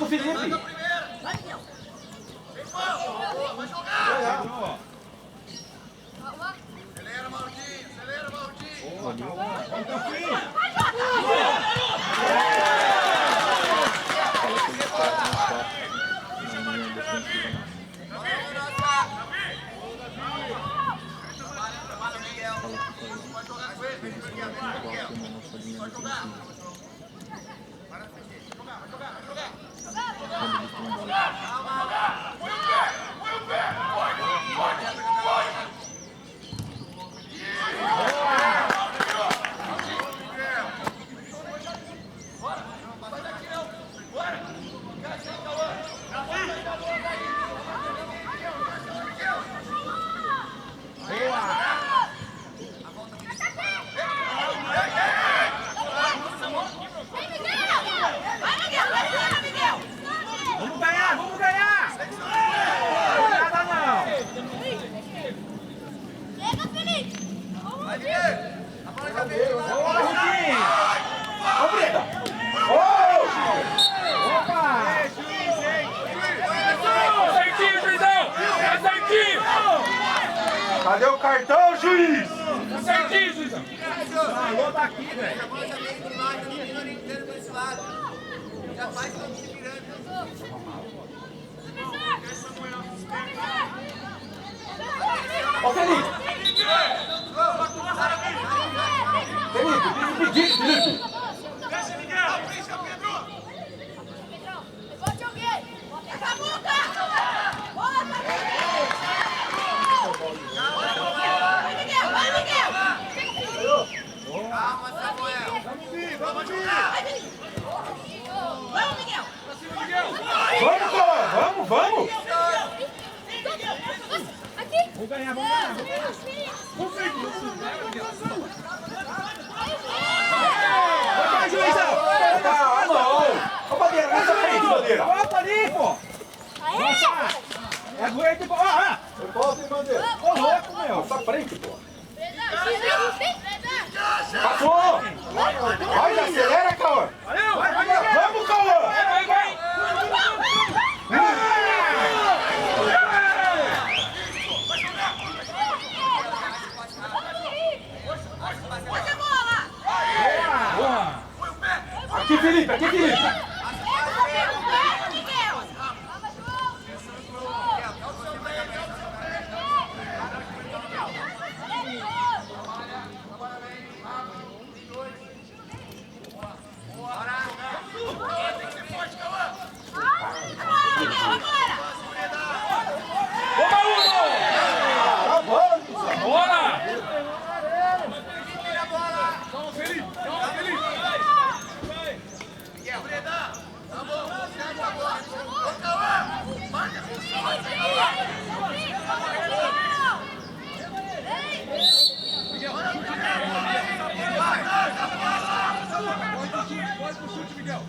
do Felipe. Vai jogar! Acelera, Maldinho! Acelera, Maldinho! Cadê o cartão, juiz? Tá certinho, juizão. Alô, tá aqui, velho. Já faz como se virando. Ó, Felipe. Felipe, pedir, Felipe. Deixa, Miguel. Deixa, Pedro. Levante alguém. Essa boca. Bola, vai, Miguel. Vai, Miguel. Calma, Samuel. Vamos jogar. Vamos, Miguel. Vamos, Cauã. Vamos. Aqui. Vamos ganhar. Vai, juizão. Ah, não. Ô, Bandeira, nessa frente, Bandeira. Volta ali, pô. Nossa. É doente, pô. Eu posso ir, Bandeira. Ô, louco, meu. Nessa frente, pô. Presa. Passou. Vai, acelera, Cauã. Valeu. Vai. Vamos, Cauã. Vai. Passa a bola. Boa. Aqui, Felipe. Miguel.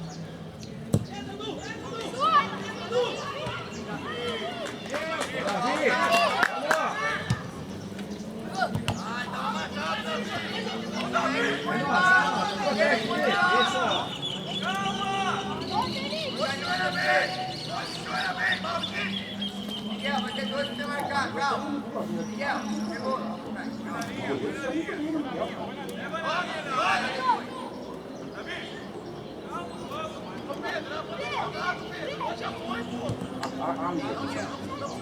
Miguel, vai ter dois pra você marcar, calma. Miguel, pegou.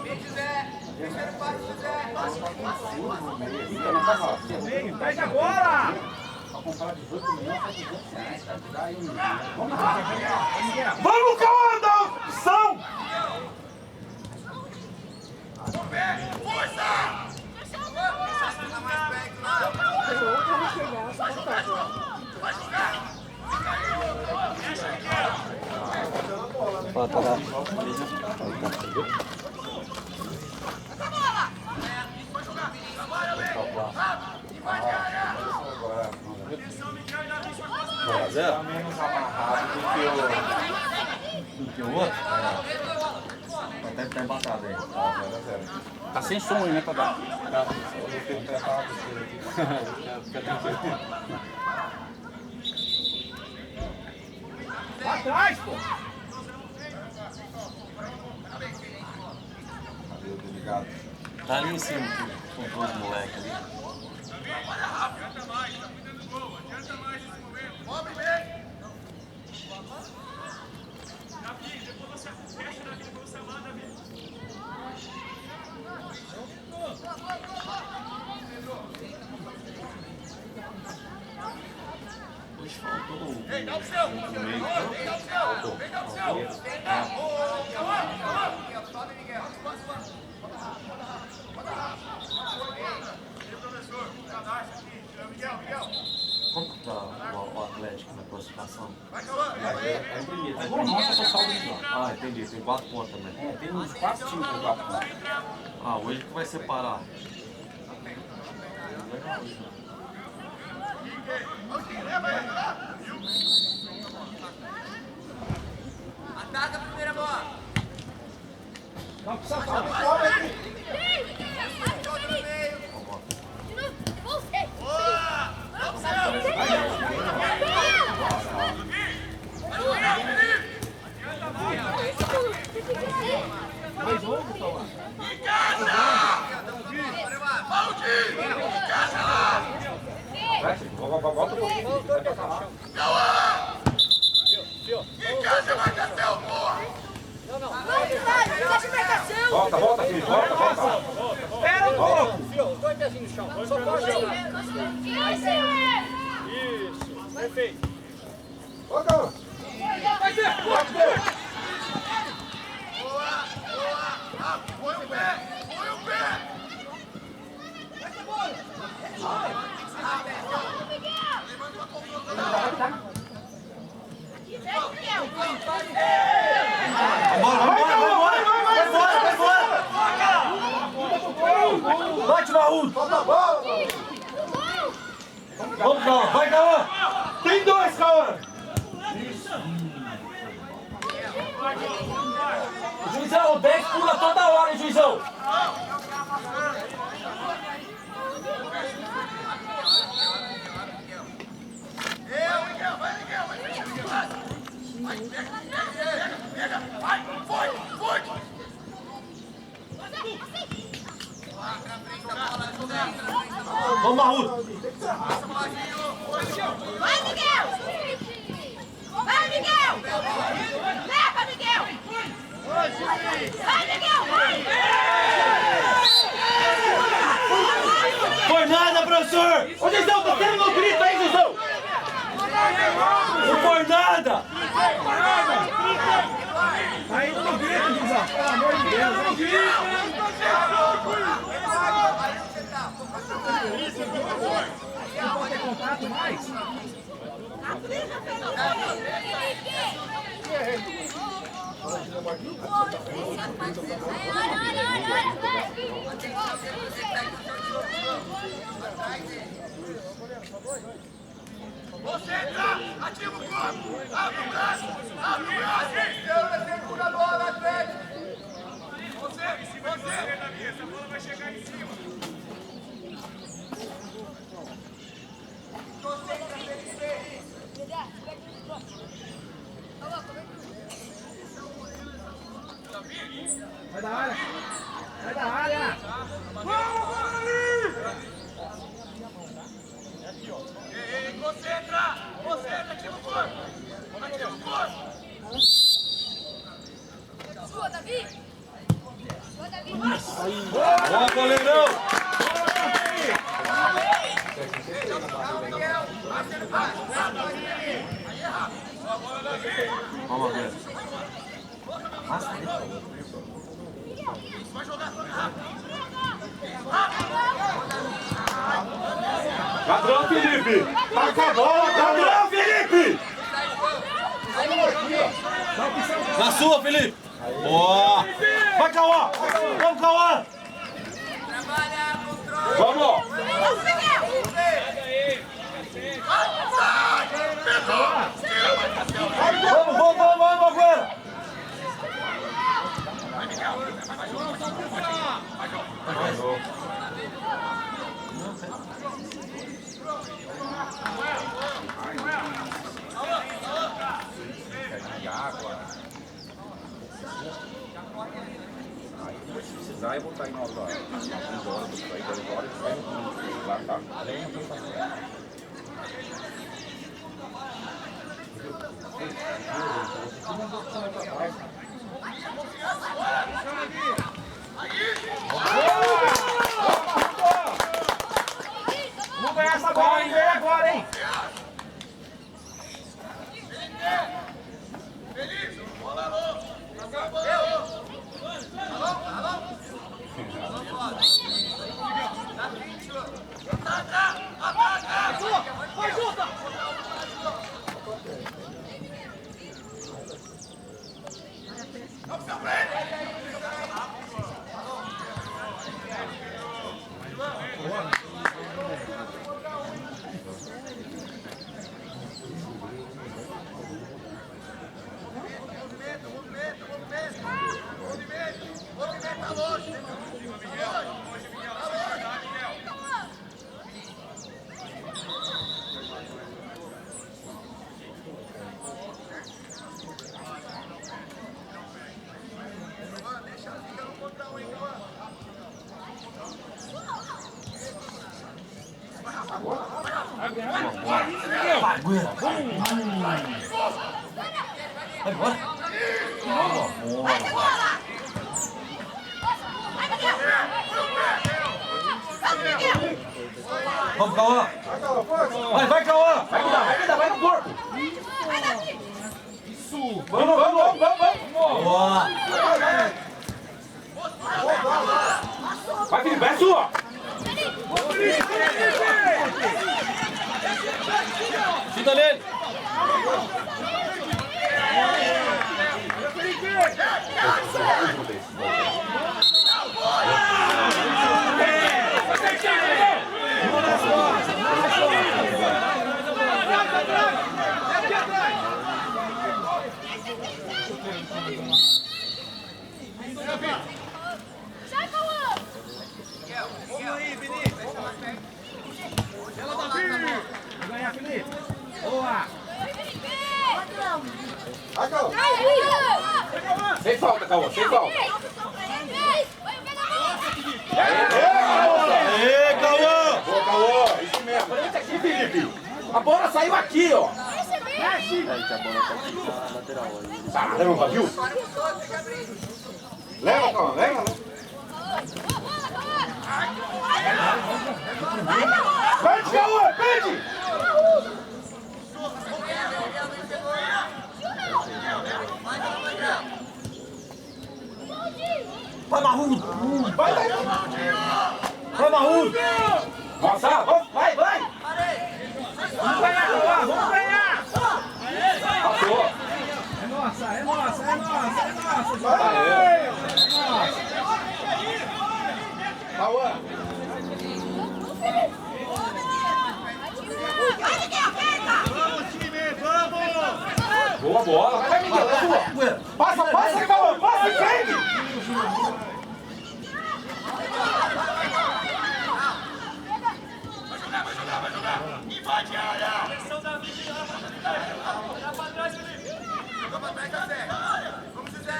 Vem, José. Terceiro passe, José. Pega a bola. Vamos, Cauã, dá opção. Força! Fica mais perto lá. Tá menos amarrado do que o outro. Até tá embaçado aí. Tá sem som aí, né, pra dar? Atrás, pô. Obrigado. Tá ali em cima, com os moleques ali. Adianta mais, tá cuidando do gol. Adianta mais nesse momento. Pobre mesmo. Davi, depois você fecha, Davi, depois você manda, Davi. Faltou o Ei, dá o seu. meio. Vem, dá o seu. Vem, dá o seu. Sobe, Miguel. E o professor, cadastro aqui. Miguel. Como que tá o Atlético na classificação? Vai, Cauã. É em primeiro. Mas o nosso é só saldo individual. Ah, entendi. Tem 4 pontos também. É, tem uns 4 times com 4 pontos. Ah, hoje que vai separar. Ataca a primeira bola. Não precisa falar. Joga no meio. Mais longo, Cauã. Volta um pouquinho. Vai passar lá. Volta, filho. Volta. Espera um pouco. Fio, os dois pezinhos no chão. Só pode jogar. Isso. Perfeito. Vai, Cauã. Vai ver. Põe o pé. Bate, Raul! Vamos, Cauã! Vai, Cauã! Tem 2, Cauã! Juizão, o 10 pula toda hora, juizão! Vamos, Raul! Vai, Miguel! Leva, Miguel! Vai, Miguel! Foi nada, professor! Ô, Juizão, tá tendo meu grito aí, Juizão! Não foi nada! Aí não grita, Guizão. Pelo amor de Deus. Não grita. Não pode ter contato mais? Concentra! Ativa o corpo! Abre o braço! Abre o braço! Segura a bola, Atlético! Você! Essa bola vai chegar em cima! Concentra, Felipe! Sai da área. Sai da área. Ei, concentra! Concentra, ativa o corpo! Ativa o corpo! Sua, Davi! Boa, goleirão! Vamos ver. Vai jogar rápido! Ladrão, Felipe! Tá com a bola, ladrão, Felipe! Na sua, Felipe! Boa! Vai, Cauã! Vamos, Cauã! Vamos! Vamos agora! Se precisar, eu vou estar indo volta. Vamos ganhar essa bola, hein? Ganha agora, hein? Vai, Guerra. Vai embora. Vamos, Cauã. Vai, Cauã. Vai no corpo. Isso! Vamos. Boa. Vai, Felipe, vai sua. Chuta nele. Sai, Cauã! Vamos aí, Felipe. Ela da Felipe. Vai ganhar, Felipe. Boa. Sem falta, Cauã, sem falta. Aê, Cauã. Boa, Cauã, isso mesmo. Olha isso aqui, Felipe. A bola saiu aqui, ó. Caramba, viu? Leva, Cauã, leva. Perde, Cauã, perde. Vai, Marrudo. Vai, vai. Vai, Marrudo. Nossa, vai. Vamos ganhar, Cauã. Vamos ganhar. Passou. É nossa. Aê. Cauã. Vamos, time, vamos. Boa bola. Vai, Miguel, é sua. Passa, Cauã. Passa em frente. Invade a área! Atenção, Davi, olha pra trás, Felipe! Joga pra trás, José! Vamos, José!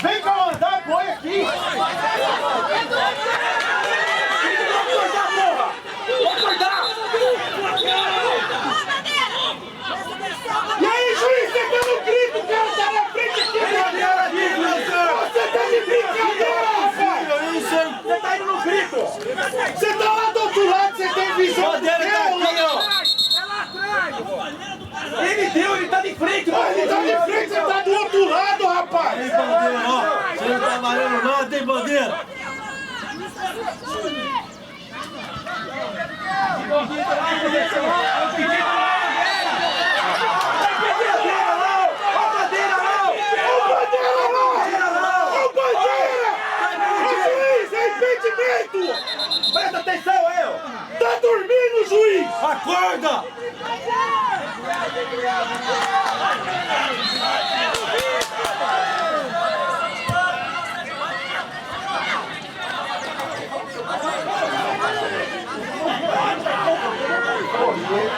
Vem, Cauã, dá apoio aqui. Vamos cortar! E aí, juiz, você tá no grito, o cara tá na frente aqui, você tá de brincadeira, rapaz! Você tá indo no grito! Você tá lá do outro lado, você tem visão! Bandeira tá aqui, ó. Ele tá de frente! Ele tá de frente, você tá do outro lado, rapaz! Tem bandeira, ó. Você não tá amarelo, não, tem bandeira. Presta atenção, eu! Tá dormindo, juiz! Acorda!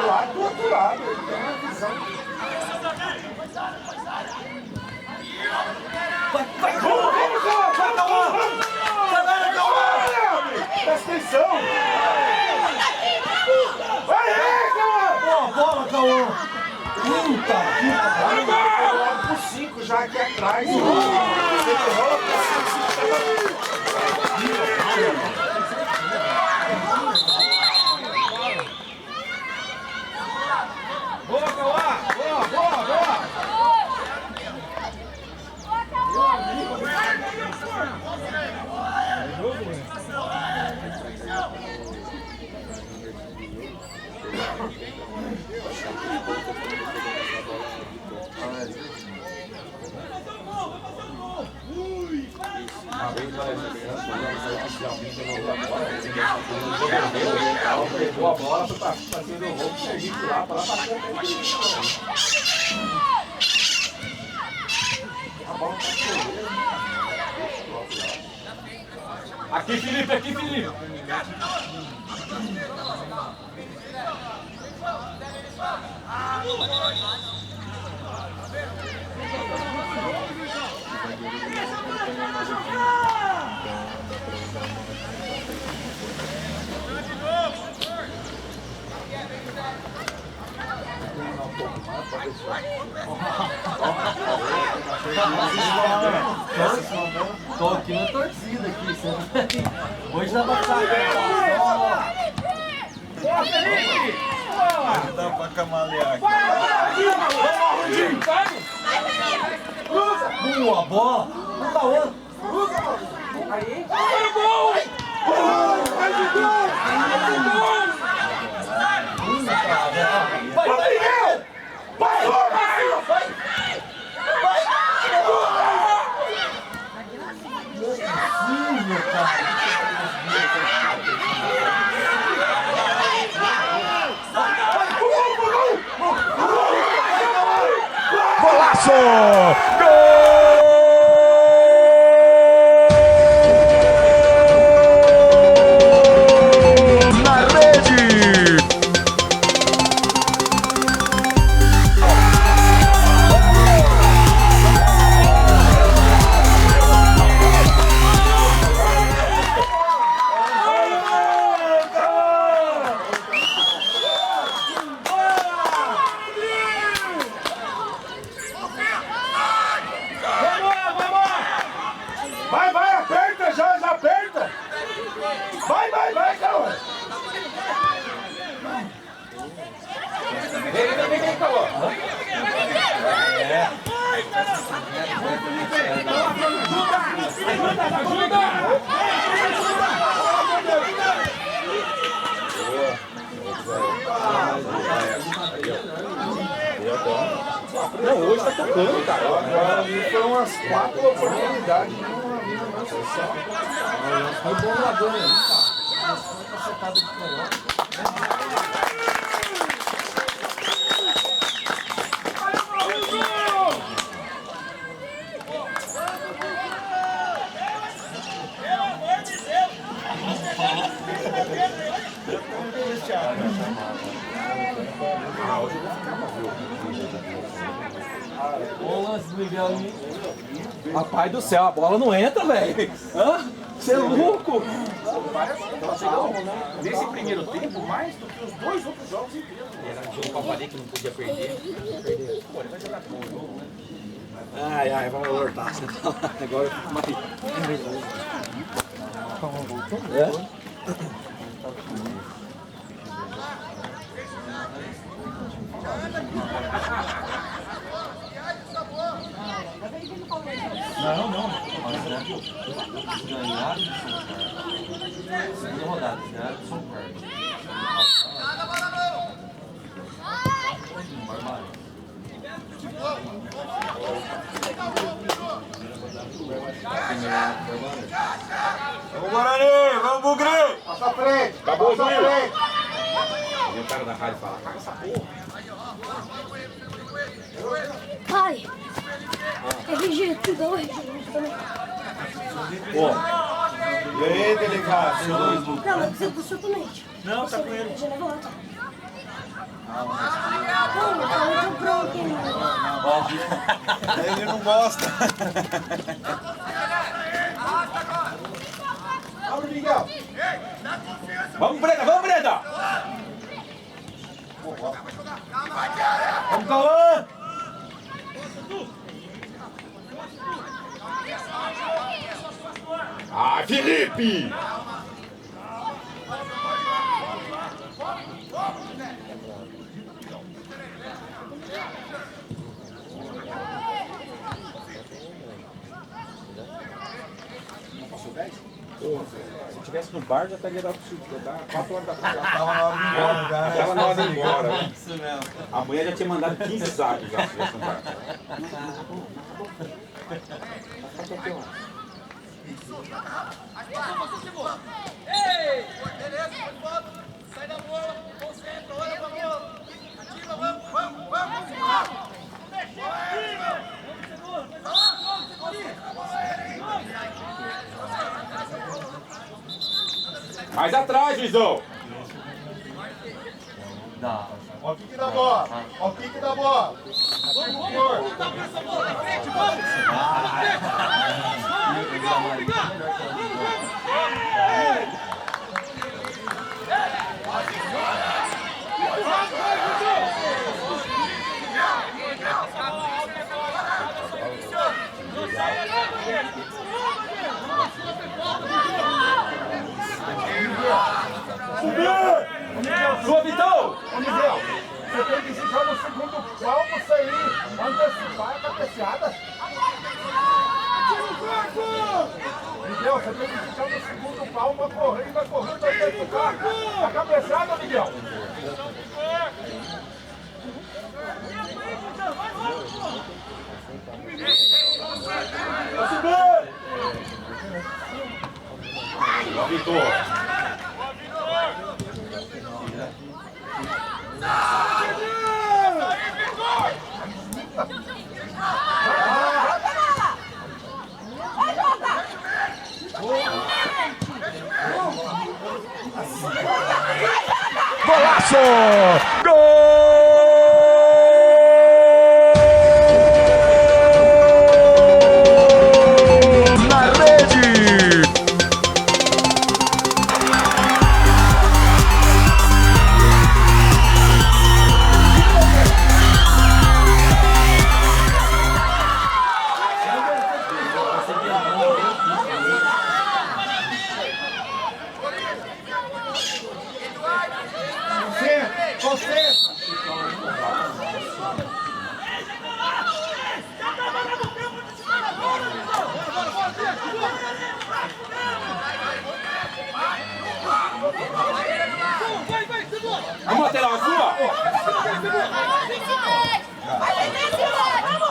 Lá do outro lado. Vai, Vamos, Pro 5 já aqui atrás. Você rola pro 5. Boa, Cauã! Boa, boa, boa! Pegou a bola, tá fazendo o roubo, serviço lá, pra lá pra frente. Aqui, Felipe, aqui, Felipe. Tô aqui na torcida aqui, hoje dá pra sair. Boa, Felipe! Boa! Dá pra camalear aqui. Boa bola! Não tá outro! Aí! Vai o gol! Vai o gol! Vai, Miguel! Vai, Romário! Vai! Golaço! Gol! Na rede! Vai, vai, aperta já aperta! Vai, calma! Vem, calma! Não, hoje tá tocando, cara. Agora foi umas 4 oportunidades. Foi bom jogador aí, cara. Tá acertado de melhor. Bom lance do Miguel ali. Rapaz do céu, a bola não entra, velho. Hã? Você é louco? Nesse primeiro tempo, mais do que os 2 outros jogos inteiros. Era um jogo que eu falei que não podia perder. Pô, ele vai jogar com o jogo, né? Ai, vamos voltar. Agora eu fico mais. É? Não. Mas ganhar segunda rodada, ganhar do São Carlos. Vamos, Guarani! Vamos, Bugre! Passa a frente! Acabou, passa a Gil. frente! E o cara da rádio fala, caga essa porra. Pai, RG, tu dá o RG também. Pô! E aí, delegado? Não, eu preciso do seu também. Não, tá com ele. RG levanta. Não, eu tô pronto, hein, mano. Ele não gosta. Abre, Miguel! Vamos, Breda, vamos, Breda! Vamos, Cauã! Vai, Felipe! Se tivesse no bar, já estaria dado para dar 4 horas da tarde. Tava na hora de ir embora já. Tava na hora de ir embora. Isso mesmo. A mulher já tinha mandado 15 sacos já, se tivesse no bar. Beleza, foi foto. Sai da bola, concentra, olha pra bola. Ativa, vamos. Mais atrás, Luizão! Dá. Ó o kick da bola. Ó o kick da bola. Vamos lutar por essa bola, na frente, vamos. Sua, Vitão! Ô, Miguel, você tem que ficar no segundo palmo, sair, antecipar a cabeceada. Miguel, você tem que ficar no segundo palmo, correndo, antecipar a cabeceada, Miguel. Boa, Vitor! Golaço! Gol! Na rede! Vamos, lateral, a sua!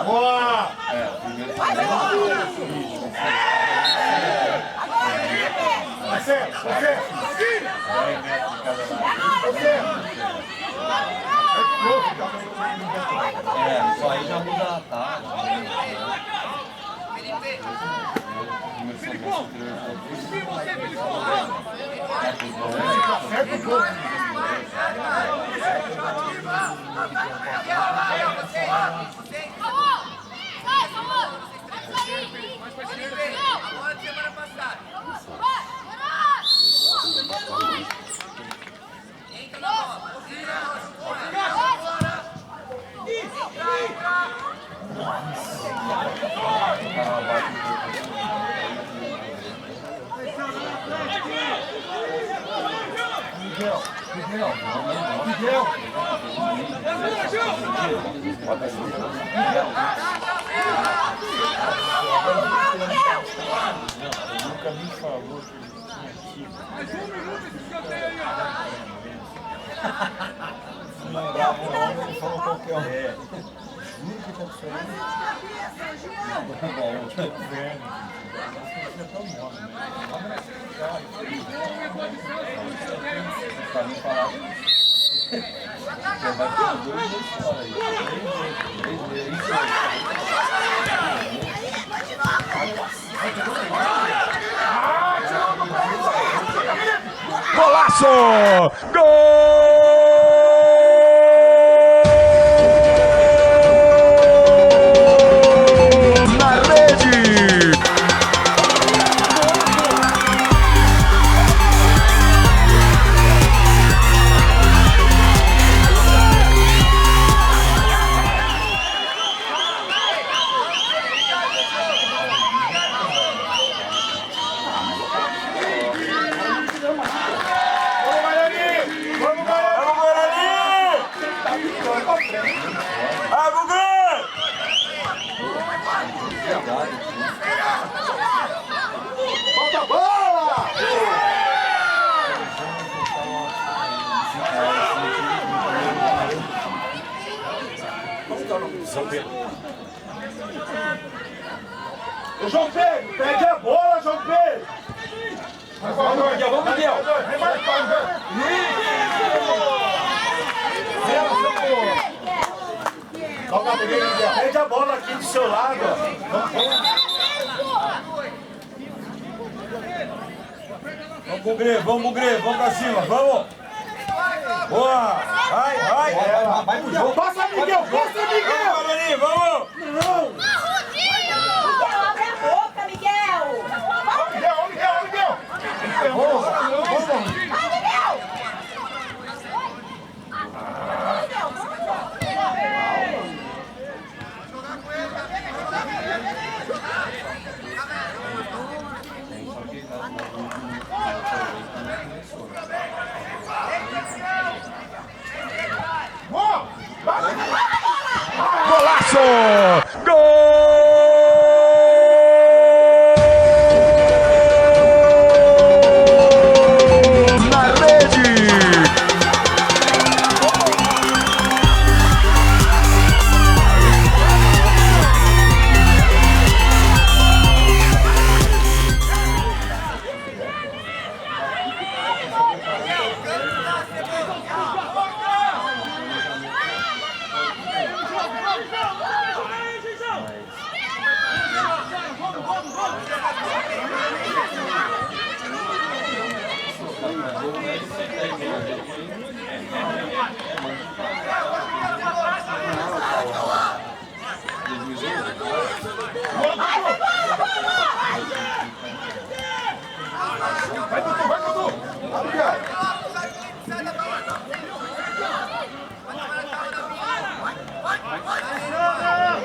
Boa! Você! Só aí já muda a tática. Acerta o gol! Agora de semana passada. Entra na bola. Nunca me falou que ele tinha tido. Mais 1 minuto esse escanteio aí, ó. Não lembrava o nome, ele falou qualquer um. Juro que tá diferente. Bom, que inferno. Pra mim falar. Você vai ter 2 vezes fora aí. 3 vezes. Isso Golaço! Gol! Na rede! São Pedro. Ô, João Pedro, pede a bola, João Pedro. Vamos, Miguel, vamos, Miguel. Pede a bola aqui do seu lado, ó. Vamos pro Greve, vamos pra cima, vamos! Boa! Vai! Vai pro jogo. Passa, Miguel! Passa, Miguel! Vamos, Guarani, vamos! Não! Miguel, abre a boca, Miguel! Miguel! Vai, Miguel! Golaço! Gol! Na rede!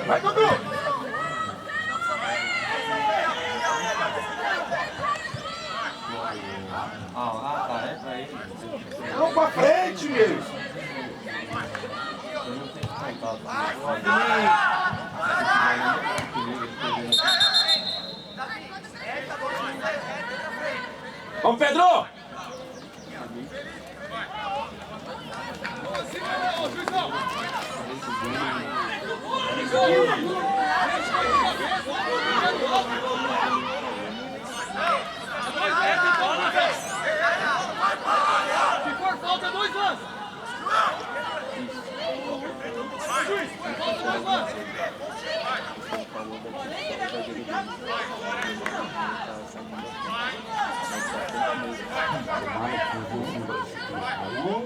Vai, Dudu! Vamos pra frente, meu! Vamos, Pedro! Se for falta, 2 lances.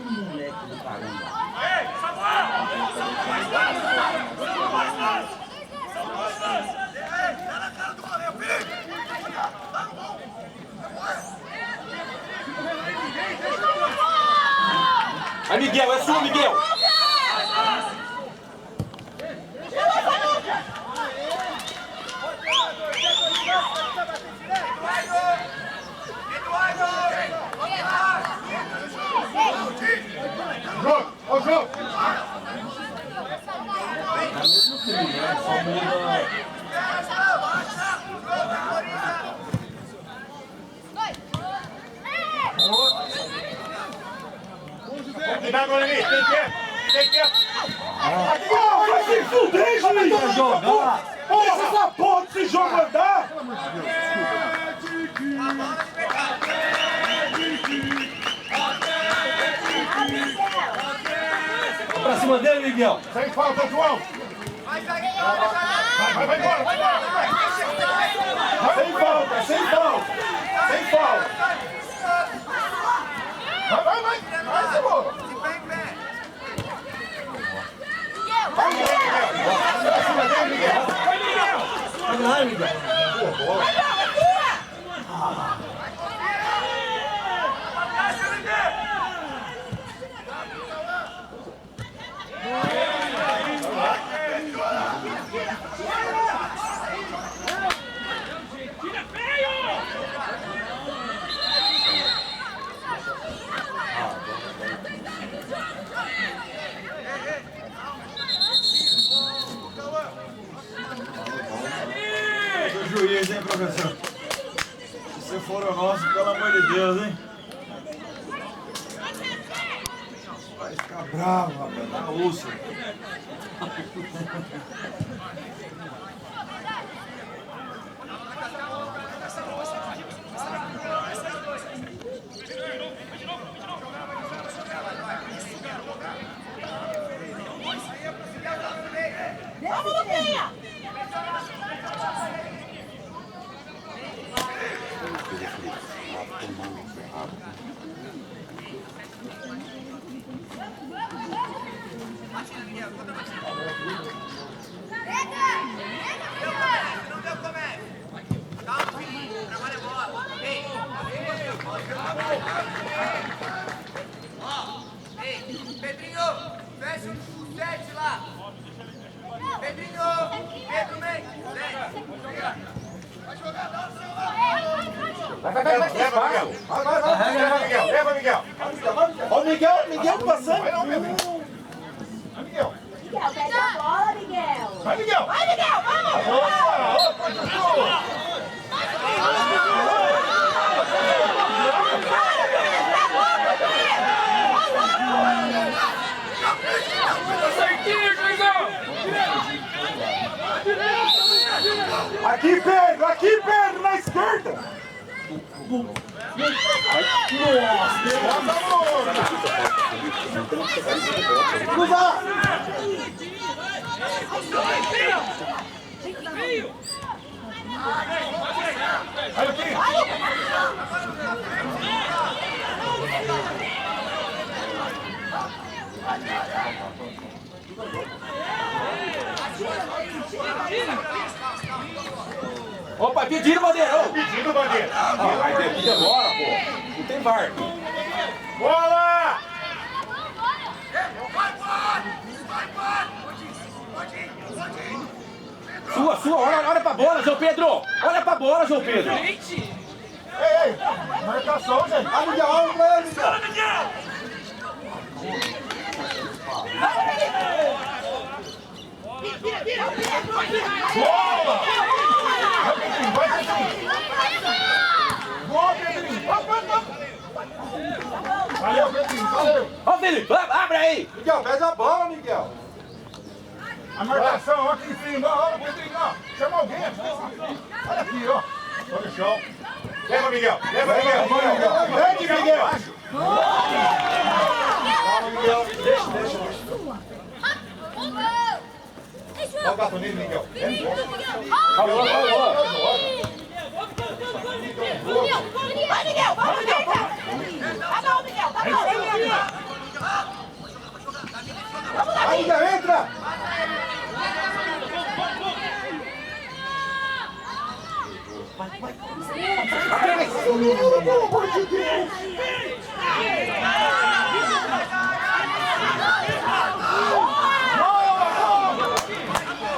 Moleque do caramba. Vai, Miguel, é sua, Miguel! Jogo! Ó, jogo! É o mesmo time, né? Só muda. Cuidado, Guarani! Tem que... Aqui, vai se fuder, juiz! Vai jogar! Deixa essa porra desse jogo andar! Pra cima dele, Miguel! Sem falta, João! Vai embora! Sem falta! Sem falta! Vai, Cebola! Vai, Miguel! Vai lá, Miguel! Juiz, hein, professor? Se você for o nosso, pelo amor de Deus, hein? Vai ficar bravo, rapaz. Dá osso. Vamos, Luquinha! Não deu comércio. Calma, filho. Trabalha a bola. Ei. Ó. Ei, Pedrinho. Fecha o 7 lá. Pedrinho. Pedro, vem. 7. Vai jogar, dá o seu lado. Vai, leva, Miguel. Ó o Miguel passando. Vai não, Pedrinho. Vai, Miguel. Miguel, pega a bola, Miguel! Vai, Miguel. Vai, Miguel, vamos! Aqui, Pedro, na esquerda. Cruzar! Olha aqui! Opa, pedindo bandeira! Pedindo bandeira! Vai ter que demora, pô! Não tem VAR! Bola! Sua, olha pra bola, João Pedro! Olha pra bola, João Pedro! Ei! Marcação, gente! Ah, Miguel, olha pra ele, Miguel! Bola! Vai, Pedrinho! Boa, Pedrinho! Valeu, Pedrinho! Valeu! Ó, Felipe, abre aí! Miguel, pega a bola, Miguel! A marcação, ó, aqui em cima, ó, Pedrinho, ó! Chama alguém! Olha aqui, ó! Olha o chão! Leva, Miguel! Leva, Miguel! Grande, Miguel! Calma, Miguel! Deixa! Dá o gato nele, Miguel! Alô! Vai, Miguel! Vamos, Miguel! Tá bom, Miguel! Tá bom! Vamos lá, Aí, Miguel, entra! Pelo amor de Deus!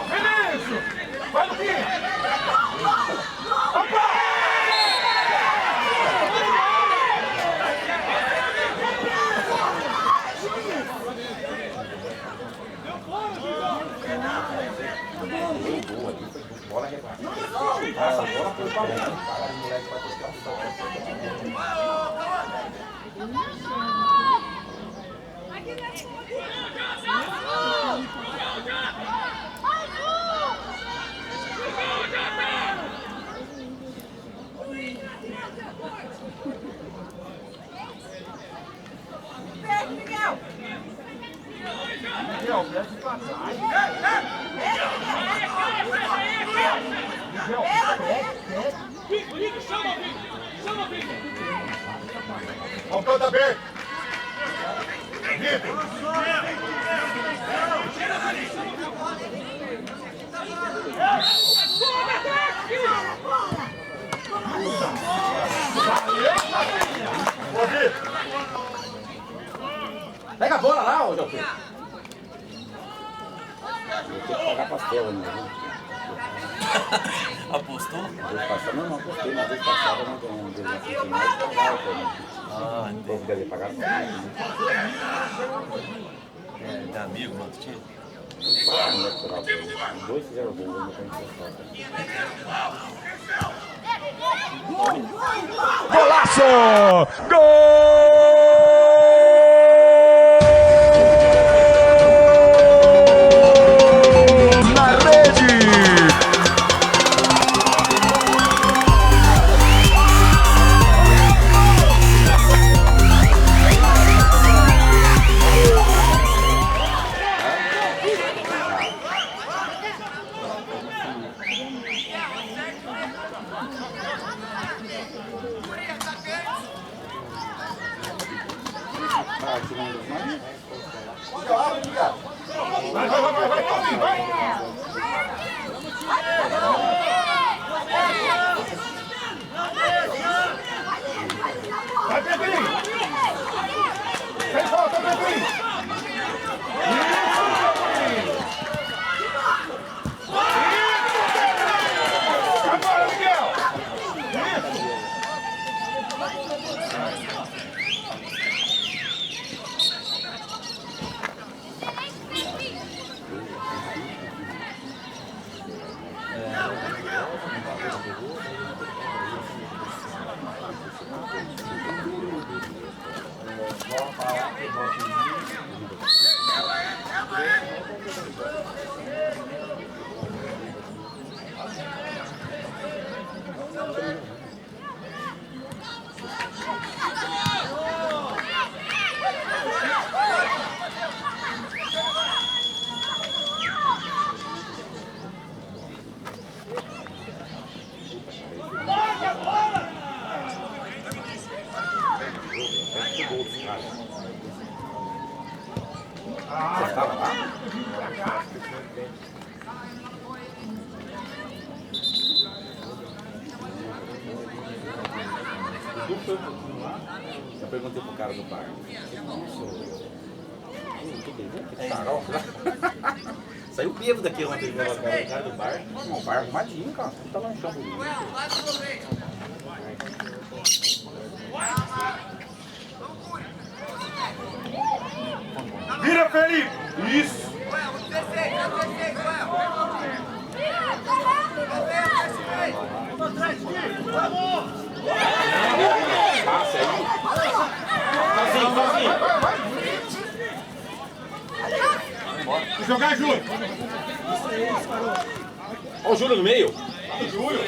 Vinícius! Vai, Luquinha! Bola rebatida. Essa bola foi pra mim. Caralho, o moleque vai buscar o sol. Miguel! Miguel, desce pra trás. Olha o canto aberto. Vitor. Ô, Vitor. Pega a bola lá, ô João Pedro. Vou ter que pagar pastel ainda, viu? Apostou? Não apostei, na vez passada não ganhamos dele na final e pagaram também. Ah, Vou deve pagar tudo. é da amigo, mano, tio. Os dois fizeram gol, eu não conheço a Golaço! Gol! Vai, Toninho, vai! Vai, Pedrinho! Sem falta, Pedrinho! Agora, Miguel! Você estava lá? Eu perguntei pro cara do bar. Que sarau. Saiu bêbado daqui ontem, o cara do bar. O bar arrumadinho, cara. Tá lá no chão bonito. Vira, Felipe! Isso! Passa aí. Vai jogar, Júlio! Olha o Júlio no meio. Júlio!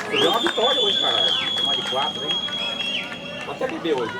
Deu uma vitória hoje, cara. Uma de 4, hein? Vou até beber hoje.